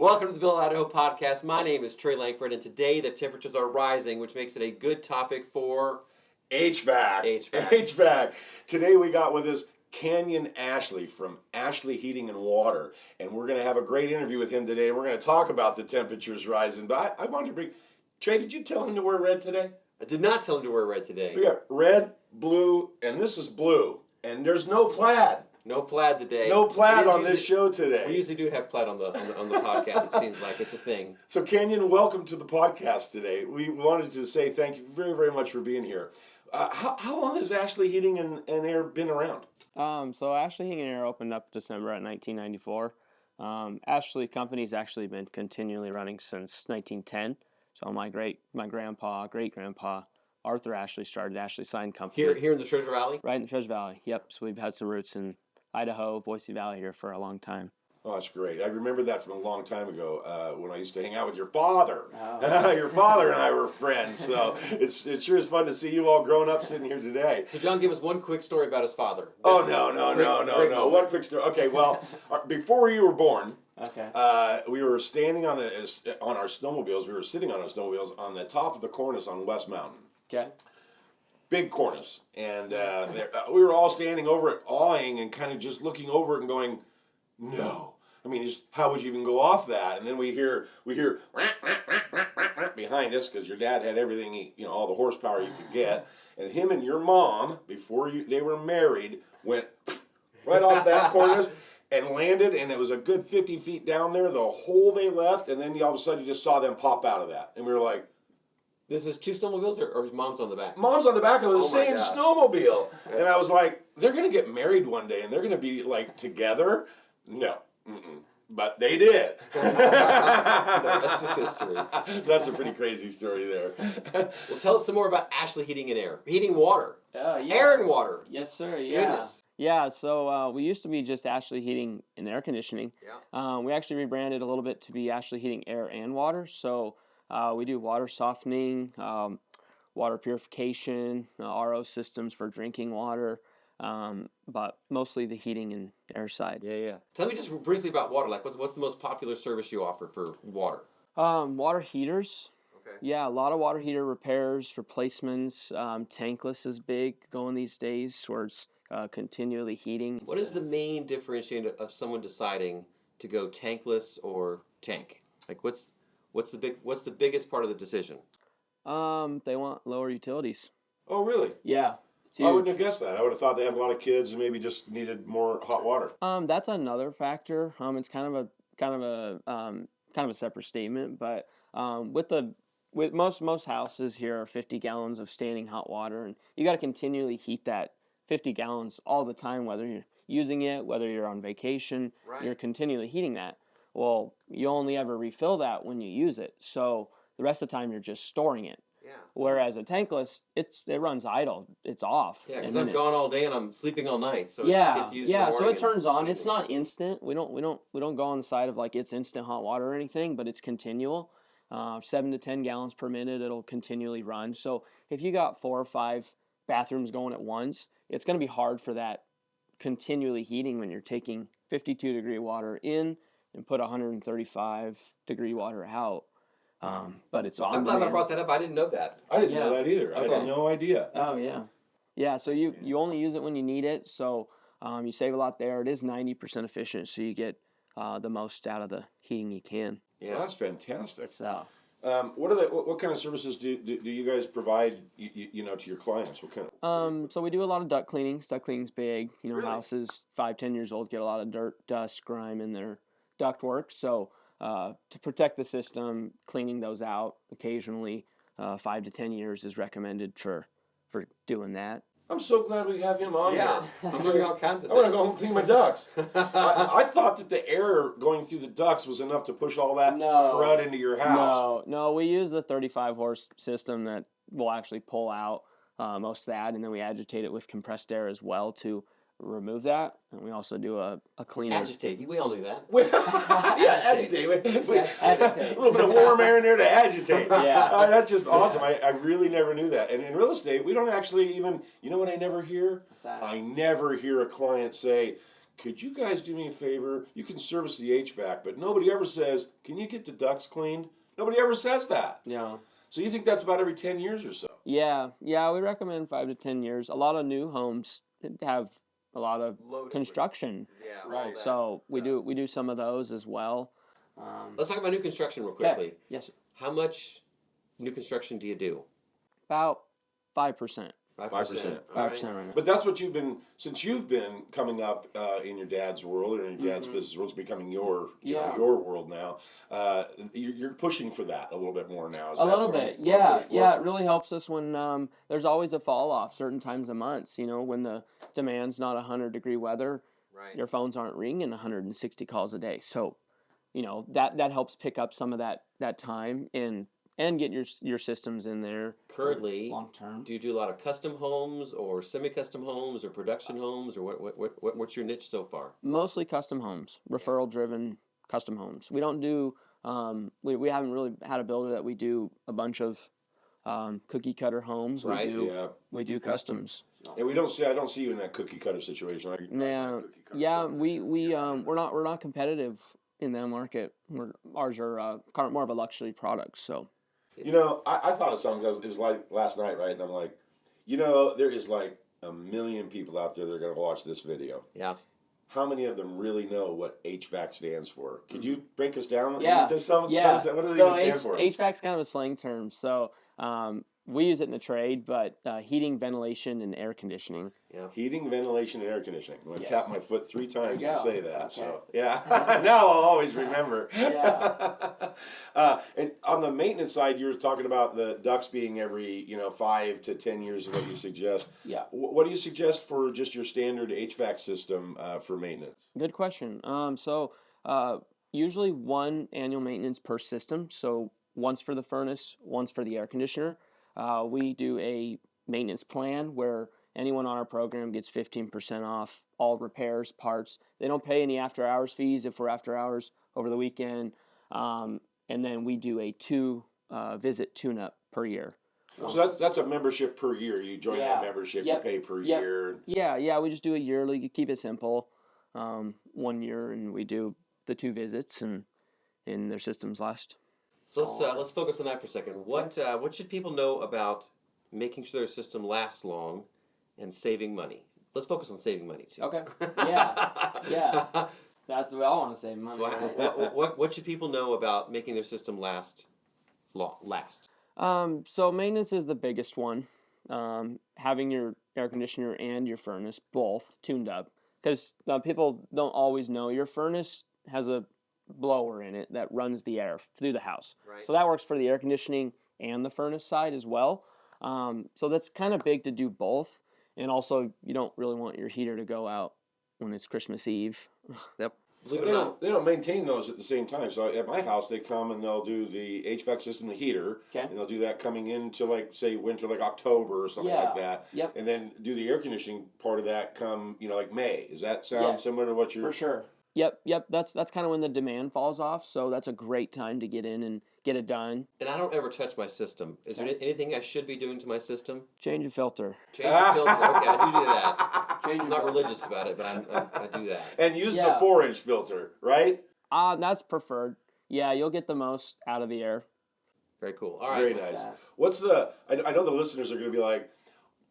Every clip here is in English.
Welcome to the Bill Idaho podcast. My name is Trey Langford, and today the temperatures are rising, which makes it a good topic for HVAC. HVAC. Today we got with us Canyon Ashley from Ashley Heating and Water, and we're going to have a great interview with him today. We're going to talk about the temperatures rising, but I wanted to bring... Trey, did you tell him to wear red today? I did not tell him to wear red today. We got red, blue, and this is blue, and there's no plaid. No plaid today. No plaid on this show today. We usually do have plaid on the podcast. It seems like it's a thing. So Canyon, welcome to the podcast today. We wanted to say thank you very, very much for being here. How long has Ashley Heating and Air been around? So Ashley Heating and Air opened up December at 1994. Ashley company's actually been continually running since 1910. So my great grandpa Arthur Ashley started Ashley Sign Company. Here in the Treasure Valley? Right in the Treasure Valley. Yep. So we've had some roots in Idaho, Boise Valley here for a long time. Oh, that's great. I remember that from a long time ago when I used to hang out with your father. Oh. Your father and I were friends, so it sure is fun to see you all grown up sitting here today. So John, give us one quick story about his father. Oh, no. One quick story. Okay, well, before you were born, we were standing on our snowmobiles. We were sitting on our snowmobiles on the top of the cornice on West Mountain. Okay. Big cornice, and we were all standing over it, awing and kind of just looking over it and going, "No, I mean, how would you even go off that?" And then we hear behind us because your dad had everything, all the horsepower you could get, and him and your mom before they were married went right off that cornice and landed, and it was a good 50 feet down there. The hole they left, and then all of a sudden you just saw them pop out of that, and we were like. This is two snowmobiles, or his mom's on the back? Mom's on the back of the same snowmobile. And I was like, they're going to get married one day, and they're going to be, together? No. But they did. That's just history. That's a pretty crazy story there. Well, tell us some more about Ashley Heating and Air. Heating water. Yeah. Air and water. Yes, sir. Yeah. Goodness. Yeah, so we used to be just Ashley Heating and Air Conditioning. Yeah. We actually rebranded a little bit to be Ashley Heating Air and Water. So we do water softening, water purification, RO systems for drinking water, but mostly the heating and air side. Yeah. Tell me just briefly about water. What's the most popular service you offer for water? Water heaters. Okay. Yeah, a lot of water heater repairs, replacements. Tankless is big going these days, where it's continually heating. What is the main differentiator of someone deciding to go tankless or tank? What's the biggest part of the decision? They want lower utilities. Oh, really? Yeah. I wouldn't have guessed that. I would have thought they have a lot of kids and maybe just needed more hot water. That's another factor. It's kind of a separate statement, but with most houses here are 50 gallons of standing hot water, and you got to continually heat that 50 gallons all the time, whether you're using it, whether you're on vacation, right. You're continually heating that. Well, you only ever refill that when you use it, so the rest of the time you're just storing it. Yeah. Whereas a tankless, it runs idle, it's off. Yeah, because I'm gone all day and I'm sleeping all night, so yeah, it gets used in the morning. So it turns on. It's not instant. We don't go on the side of it's instant hot water or anything, but it's continual. 7 to 10 gallons per minute, it'll continually run. So if you got 4 or 5 bathrooms going at once, it's going to be hard for that continually heating when you're taking 52-degree water in and put 135-degree water out. But it's on. I'm glad I brought that up. I didn't know that. I didn't know that either. Okay. I had no idea. Oh, yeah. Yeah, so you only use it when you need it, so you save a lot there. It is 90% efficient, so you get the most out of the heating you can. Yeah, that's fantastic. So, what kind of services do you guys provide to your clients? What kind of? So we do a lot of duct cleanings. Duct cleaning's big. Really? Houses 5-10 years old get a lot of dirt, dust, grime in their ductwork. So to protect the system, cleaning those out occasionally, 5 to 10 years is recommended for doing that. I'm so glad we have him on Yeah, here. I'm learning all kinds of I want to go home and clean my ducts. I thought that the air going through the ducts was enough to push all that crud into your house. No, we use the 35 horse system that will actually pull out most of that, and then we agitate it with compressed air as well to remove that. And we also do a cleaner. Agitate. We all do that. Yeah, agitate. Agitate. A little bit of warm air in there to agitate. Yeah. That's just awesome. I really never knew that. And in real estate, we don't actually even, you know what I never hear? What's that? I never hear a client say, could you guys do me a favor? You can service the HVAC, but nobody ever says, can you get the ducts cleaned? Nobody ever says that. Yeah. So you think that's about every 10 years or so? Yeah, we recommend 5 to 10 years. A lot of new homes have a lot of Loaded with- construction, Yeah, all Right. that so we dust. do some of those as well. Let's talk about new construction real Okay. quickly. Yes, sir. How much new construction do you do? About 5%. 5%. 5% right now. But that's what you've been, since you've been coming up in your dad's world or in your dad's business world, it's becoming your, you know, Yeah. your world now. You're pushing for that a little bit more now. Is A that little something bit, you're yeah, pushing for? yeah. It really helps us when there's always a fall off certain times of months. You know, when the demand's not 100-degree weather, Right. your phones aren't ringing 160 calls a day. So, you know, that helps pick up some of that time and get your systems in there Currently, long term. do you do a lot of custom homes or semi-custom homes or production homes, or what's your niche so far? Mostly custom homes, referral driven custom homes. We don't do we haven't really had a builder that we do a bunch of cookie cutter homes. Right. Yeah. We do customs. And I don't see you in that cookie cutter situation. Are you not in that Yeah, cookie cutter yeah. situation? We're not competitive in that market. Ours are more of a luxury product. So You know, I thought of something. It was like last night, right? And I'm like, you know, there is like 1 million people out there that are going to watch this video. Yeah. How many of them really know what HVAC stands for? Could you break us down? Yeah, Does some, yeah. What does it So even stand for? HVAC's kind of a slang term. So we use it in the trade, but heating, ventilation, and air conditioning. Heating, ventilation, and air conditioning. I'm going to Yes. tap my foot 3 times There you to go. say that. Okay. So yeah, now I'll always remember. Yeah. And on the maintenance side, you were talking about the ducts being every 5 to 10 years is what you suggest. Yeah. What do you suggest for just your standard HVAC system for maintenance? Good question. Usually one annual maintenance per system. So once for the furnace, once for the air conditioner. We do a maintenance plan where anyone on our program gets 15% off all repairs, parts. They don't pay any after hours fees if we're after hours over the weekend. And then we do a 2 visit tune up per year. So that's a membership per year. You join Yeah. that membership, Yep. you pay per Yep. year. Yeah, we just do it yearly. You keep it simple. 1 year, and we do the 2 visits, and their systems last. So let's focus on that for a second. What should people know about making sure their system lasts long and saving money? Let's focus on saving money too. Okay. Yeah. That's what I want to save money. Right? What should people know about making their system last? So maintenance is the biggest one. Having your air conditioner and your furnace both tuned up, because people don't always know your furnace has a blower in it that runs the air through the house. Right. So that works for the air conditioning and the furnace side as well. So that's kind of big to do both. And also, you don't really want your heater to go out when it's Christmas Eve. Yep. But they don't maintain those at the same time. So at my house, they come and they'll do the HVAC system, the heater, Okay. and they'll do that coming into like say winter, like October or something like that. Yep. And then do the air conditioning part of that come like May. Does that sound Yes. similar to what you're? For sure. Yep. That's kind of when the demand falls off. So that's a great time to get in and get it done. And I don't ever touch my system. Is there anything I should be doing to my system? Change a filter. Change the filter. Okay, I do that. Change I'm your not filter. religious about it, but I do that. And use the Yeah. 4-inch filter, right? That's preferred. Yeah, you'll get the most out of the air. Very cool. All right. Very nice. that. What's I know the listeners are going to be like,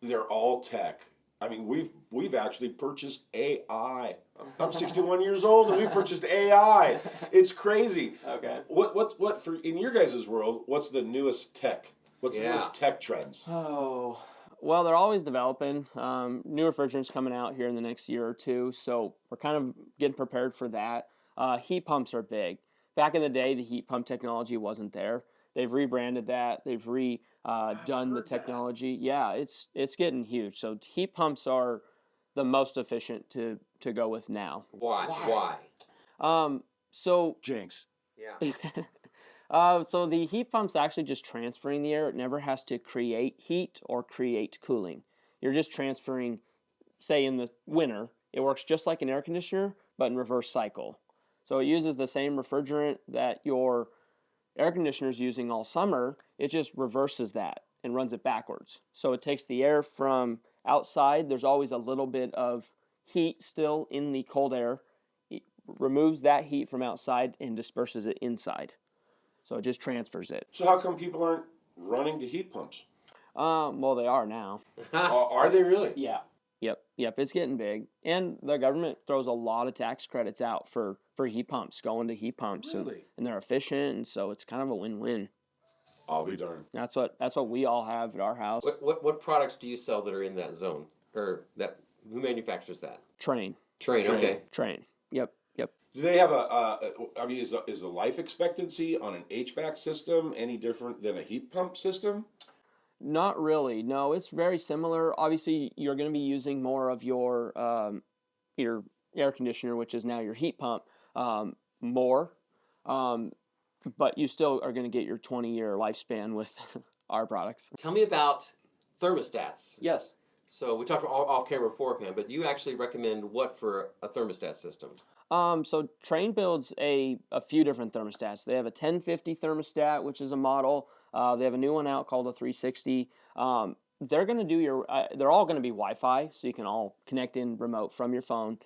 they're all tech. I mean, we've actually purchased AI. I'm 61 years old and we purchased AI. It's crazy. Okay. What for in your guys' world? What's the newest tech? What's the Yeah. newest tech trends? Oh, well, they're always developing. New refrigerants coming out here in the next year or two, so we're kind of getting prepared for that. Heat pumps are big. Back in the day, the heat pump technology wasn't there. They've rebranded that. They've done the technology. Yeah, it's getting huge. So heat pumps are the most efficient to go with now. Why? So Jinx. Yeah. so the heat pump's actually just transferring the air. It never has to create heat or create cooling. You're just transferring, say in the winter, it works just like an air conditioner, but in reverse cycle. So it uses the same refrigerant that your air conditioner is using all summer. It just reverses that and runs it backwards. So it takes the air from outside. There's always a little bit of heat still in the cold air. It removes that heat from outside and disperses it inside. So it just transfers it. So how come people aren't running to heat pumps? Well, they are now. Are they really? Yeah. Yep. It's getting big, and the government throws a lot of tax credits out for heat pumps, going to heat pumps, Really? and they're efficient, and so it's kind of a win-win. I'll be darned. That's what we all have at our house. What products do you sell that are in that zone, or that who manufactures that? Train. Train. Okay. Yep. Do they have I mean, is the life expectancy on an HVAC system any different than a heat pump system? Not really. No, it's very similar. Obviously, you're going to be using more of your air conditioner, which is now your heat pump, more. But you still are going to get your 20-year lifespan with our products. Tell me about thermostats. Yes. So we talked off camera beforehand, but you actually recommend what for a thermostat system? So Train builds a few different thermostats. They have a 1050 thermostat, which is a model. They have a new one out called a 360. They're going to do they're all going to be Wi-Fi, so you can all connect in remote from your phone.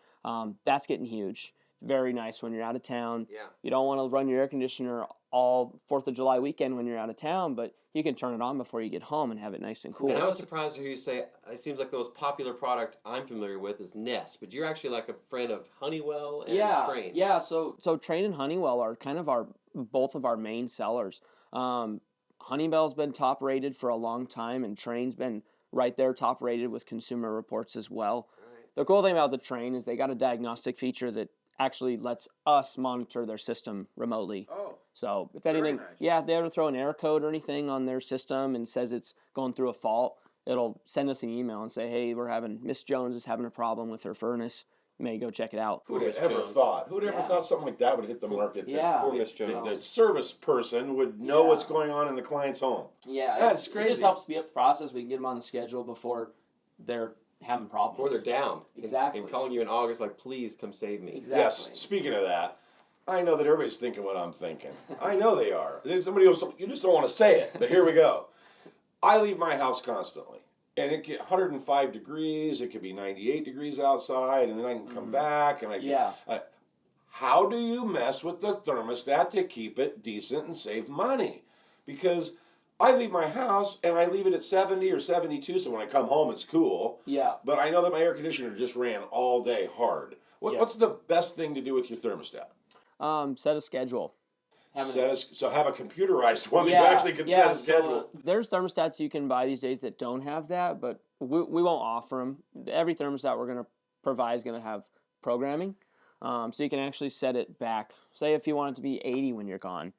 That's getting huge. Very nice when you're out of town. Yeah. You don't want to run your air conditioner all 4th of July weekend when you're out of town, but you can turn it on before you get home and have it nice and cool. And I was surprised to hear you say it seems like the most popular product I'm familiar with is Nest, but you're actually like a friend of Honeywell and Train. Yeah. So Train and Honeywell are kind of both of our main sellers. Honeywell's been top rated for a long time, and Train's been right there top rated with Consumer Reports as well. Right. The cool thing about the Train is they got a diagnostic feature that actually lets us monitor their system remotely. Oh. So if anything, nice. if they ever throw an error code or anything on their system and says it's going through a fault, it'll send us an email and say, hey, Miss Jones is having a problem with her furnace. You may go check it out. Who'd have Miss ever Jones. thought? Who'd ever Yeah. thought something like that would hit the market? Yeah. Poor Miss The Jones. service person would know Yeah. what's going on in the client's home. Yeah, That's It crazy. just helps speed up the process. We can get them on the schedule before they're having problems. Or they're down. Exactly. And calling you in August like, please come save me. Exactly. Yes. Speaking of that, I know that everybody's thinking what I'm thinking. I know they are. There's somebody else. You just don't want to say it. But here we go. I leave my house constantly, and it get 105 degrees. It could be 98 degrees outside, and then I can come back and I. Yeah. How do you mess with the thermostat to keep it decent and save money? Because I leave my house and I leave it at 70 or 72, so when I come home it's cool. Yeah. But I know that my air conditioner just ran all day hard. Yeah. What's the best thing to do with your thermostat? Set a schedule. Have a computerized one that you actually can set a schedule. So there's thermostats you can buy these days that don't have that, but we won't offer them. Every thermostat we're going to provide is going to have programming. So you can actually set it back. Say if you want it to be 80 when you're gone,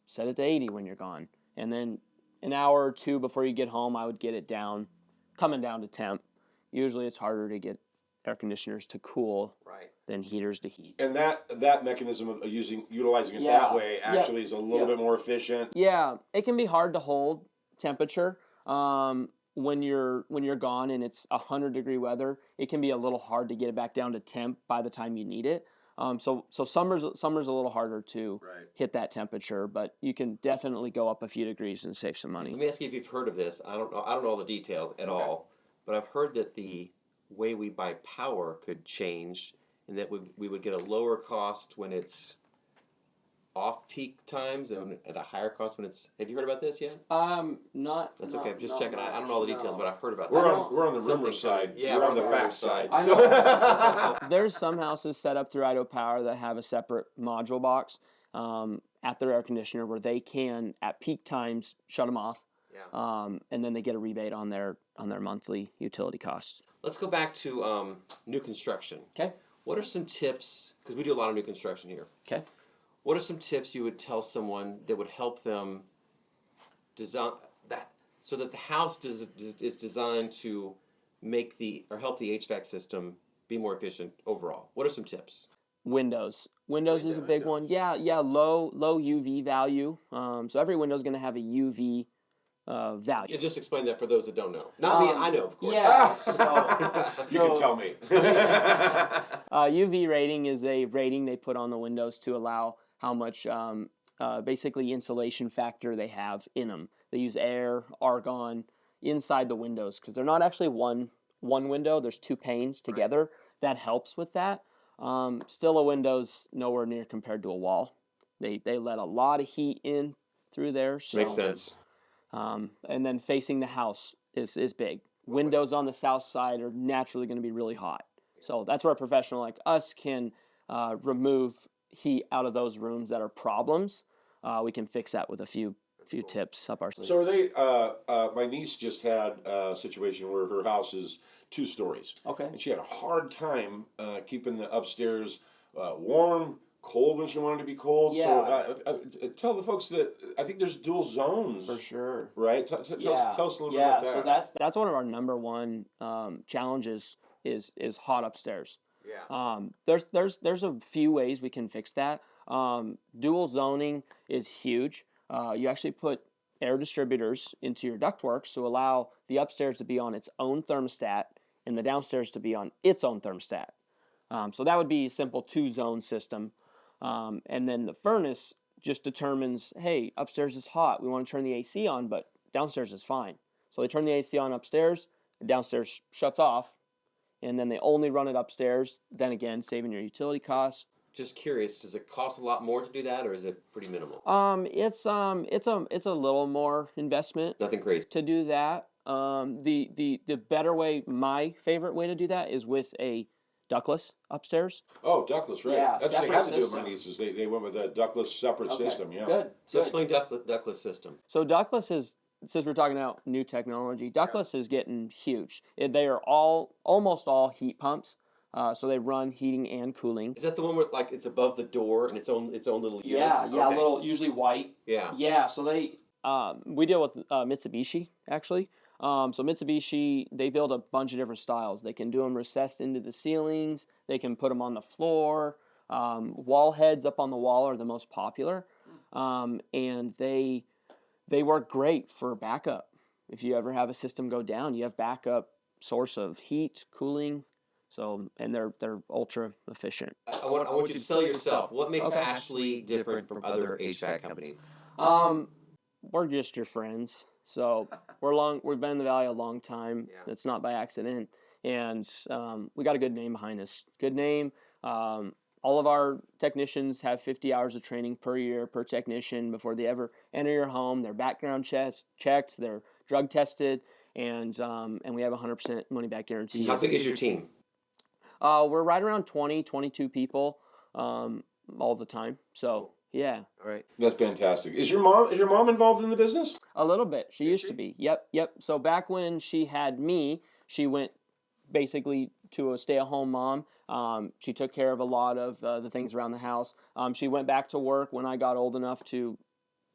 set it to 80 when you're gone. And then an hour or two before you get home, I would get it coming down to temp. Usually it's harder to get air conditioners to cool than heaters to heat. And that mechanism of utilizing it Yeah. that way actually is a little bit more efficient. Yeah, it can be hard to hold temperature when you're gone and it's 100-degree weather. It can be a little hard to get it back down to temp by the time you need it. So summer's a little harder to hit that temperature, but you can definitely go up a few degrees and save some money. Let me ask you if you've heard of this. I don't know all the details at all, but I've heard that the way we buy power could change, and that we would get a lower cost when it's off-peak times and at a higher cost when it's. Have you heard about this yet? Not. That's okay. I'm just checking. I don't know all the details, but I've heard about We're that. on the rumor Something side. yeah, we're on we're the on the fact rumor side. side. I know. There's some houses set up through Idaho Power that have a separate module box at their air conditioner where they can at peak times shut them off. Yeah. And then they get a rebate on their monthly utility costs. Let's go back to new construction. Okay. What are some tips? Because we do a lot of new construction here. Okay. What are some tips you would tell someone that would help them design that so that the house is designed to help the HVAC system be more efficient overall? What are some tips? Windows is a big one. Yeah. Low UV value. So every window is going to have a UV value. Yeah, just explain that for those that don't know. Not me. I know, of course. Yeah. You can tell me. UV rating is a rating they put on the windows to allow how much basically insulation factor they have in them. They use air, argon inside the windows because they're not actually one window. There's two panes together that helps with that. Still, a window's nowhere near compared to a wall. They let a lot of heat in through there. So, Makes sense. and then facing the house is big. Windows on the south side are naturally going to be really hot. So that's where a professional like us can remove heat out of those rooms that are problems. We can fix that with a few tips up our sleeve. So are they? My niece just had a situation where her house is 2 stories. Okay. And she had a hard time keeping the upstairs warm, cold when she wanted to be cold. Yeah. So tell the folks that I think there's dual zones. For sure. Right? Tell us a little bit about that. So that's one of our number one challenges is hot upstairs. Yeah. There's a few ways we can fix that. Dual zoning is huge. You actually put air distributors into your ductwork to allow the upstairs to be on its own thermostat and the downstairs to be on its own thermostat. So that would be a simple 2-zone system. And then the furnace just determines, hey, upstairs is hot. We want to turn the AC on, but downstairs is fine. So they turn the AC on upstairs, and downstairs shuts off, and then they only run it upstairs. Then again, saving your utility costs. Just curious, does it cost a lot more to do that, or is it pretty minimal? It's a little more investment Nothing crazy. to do that. The better way, my favorite way to do that is with a ductless upstairs. Oh, ductless, right? Yeah, That's what they had to do with system. my nieces. They went with a ductless separate system. Yeah. Good. So good. explain ductless system. So ductless is, since we're talking about new technology, ductless is getting huge. They are almost all heat pumps. So they run heating and cooling. Is that the one where like it's above the door and its own little unit? Yeah, Okay. little, usually white. Yeah. Yeah, so we deal with Mitsubishi actually. So Mitsubishi, they build a bunch of different styles. They can do them recessed into the ceilings. They can put them on the floor. Wall heads up on the wall are the most popular, and they work great for backup. If you ever have a system go down, you have backup source of heat, cooling. So, and they're ultra efficient. I want you to sell yourself. What makes Okay. Ashley different from other HVAC companies? We're just your friends. So we've been in the valley a long time. Yeah. It's not by accident, and we got a good name behind us. Good name. All of our technicians have 50 hours of training per year per technician before they ever enter your home. They're background checked. They're drug tested, and we have 100% money back guarantee. How big is your team? We're right around 20, 22 people all the time. So yeah. All right. That's fantastic. Is your mom involved in the business? A little bit. She used to be. Yep. So back when she had me, she went basically to a stay-at-home mom. She took care of a lot of the things around the house. She went back to work when I got old enough to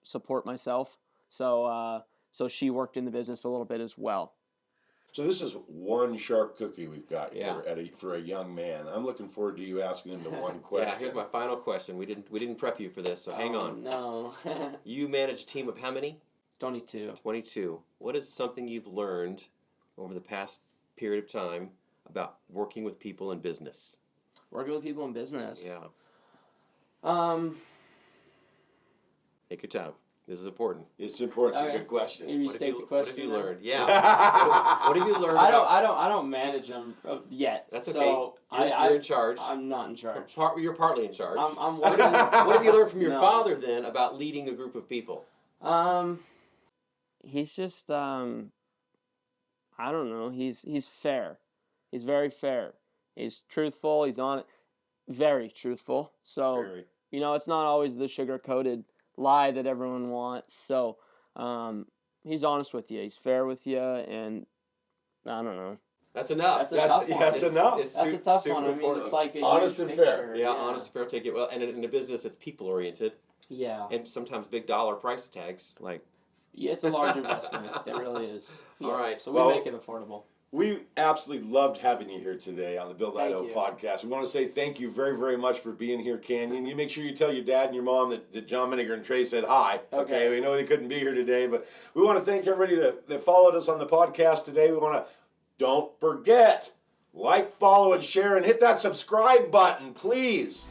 support myself. So she worked in the business a little bit as well. So this is one sharp cookie we've got Yeah. here for a young man. I'm looking forward to you asking him the one question. Yeah. Here's my final question. We didn't prep you for this, so hang on. No. You manage a team of how many? 22. 22. What is something you've learned over the past period of time about working with people in business? Working with people in business. Yeah. Take your time. This is important. It's important. It's Okay. a good question. You restate the What have question. you then? learned? Yeah. What have you learned? I don't manage them yet. That's okay. So You're in charge. I'm not in charge. You're partly in charge. I'm What working. have you learned from your No. father then about leading a group of people? He's just I don't know. He's fair. He's very fair. He's truthful. He's very truthful. So Very. it's not always the sugar-coated lie that everyone wants. So he's honest with you. He's fair with you, and I don't know. That's enough. That's a tough one. That's enough. It's That's a tough one. I mean, important. it's like a Honest huge and fair. picture. Yeah, honest, fair, take it well. And in a business, it's people oriented, Yeah. and sometimes big dollar price tags. Like, Yeah, it's a large investment. It really is. All right. So Well, we make it affordable. We absolutely loved having you here today on the Build Thank Idaho you. podcast. We want to say thank you very, very much for being here, Canyon. You make sure you tell your dad and your mom that John Miniger and Trey said hi. Okay. We know they couldn't be here today, but we want to thank everybody that followed us on the podcast today. We want to, don't forget, like, follow, and share, and hit that subscribe button, please.